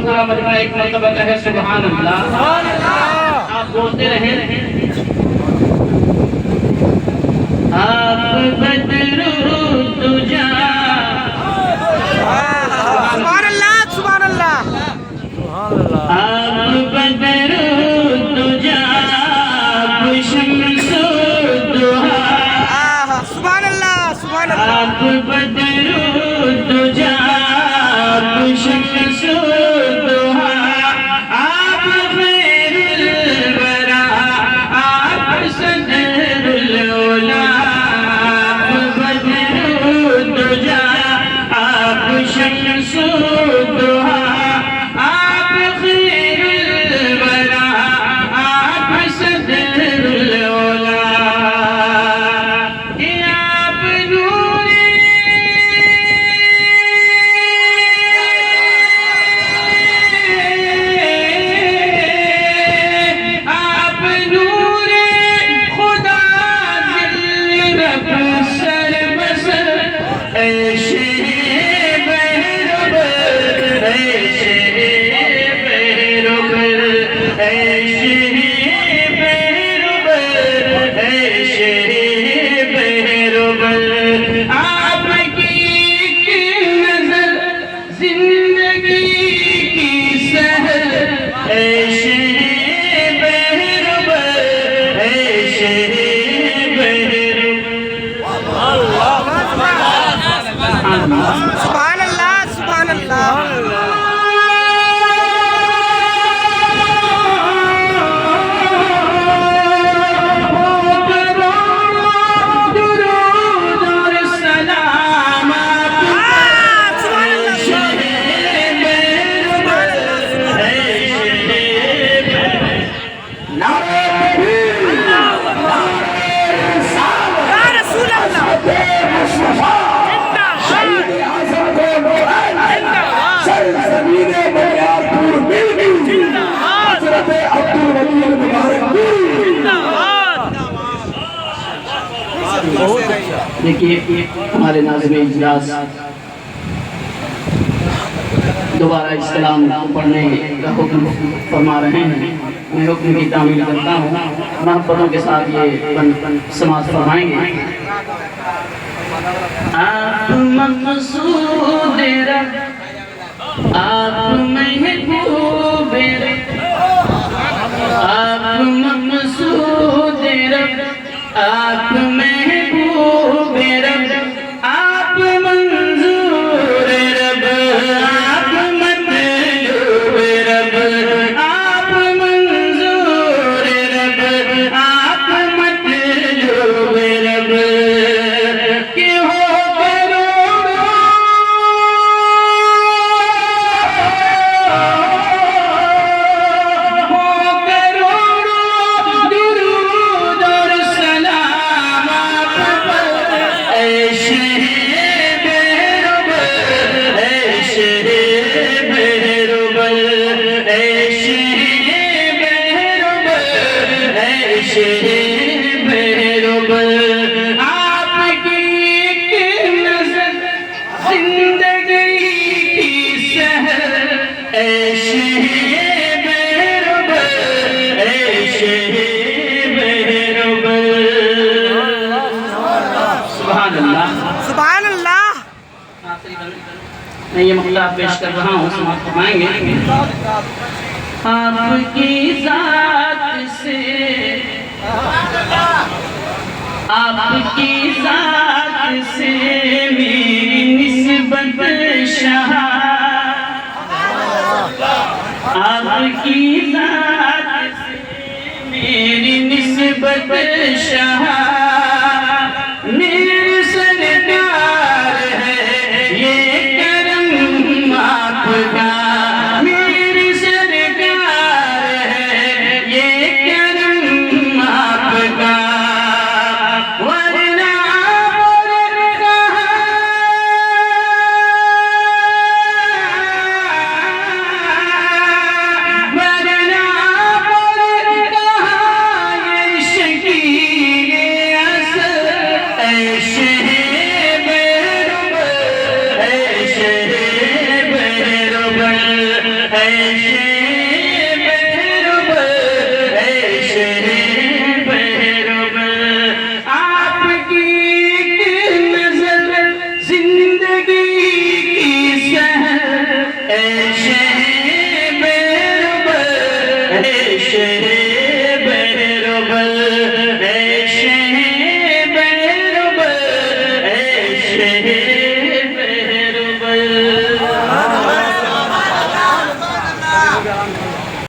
پورا مجمع ایک مرتبہ کہے سبحان اللہ. آپ بولتے رہیں. آپ بدرو تجا سبحان اللہ سبحان اللہ. آپ بدرو تجا شمس الضحا. سبحان اللہ سبحان اللہ. آپ بدرو تجا شمس الضحا. آپ خیر الورا آپ صدر العلا. آپ بدرو تجا آپ شمس الضحا. آپ خیر الورا آپ صدر العلا. آپ نور سبحان اللہ سبحان اللہ. دیکھیے ہمارے ناظم اجلاس دوبارہ اسلام پڑھنے کا حکم فرما رہے ہیں. میں حکم کی تعمیل کرتا ہوں. محبتوں کے ساتھ یہ سماعت فرمائیں گے. آپ مقصود رب آپ محبوب رب. آپ مقصود رب آپ محبوب رب. آپ منظور رب آپ مطلوب رب. آپ منظور رب آپ مطلوب رب. کہ ہو کروڑوں درود اور سلام سبحان اللہ. سبحان اللہ. میں یہ مقطع پیش کر رہا ہوں، سماعت فرمائیں گے. آپ کی ذات سے، آپ کی ذات سے میری نسبت شاہ، آپ کی ذات سے میری نسبت شاہ،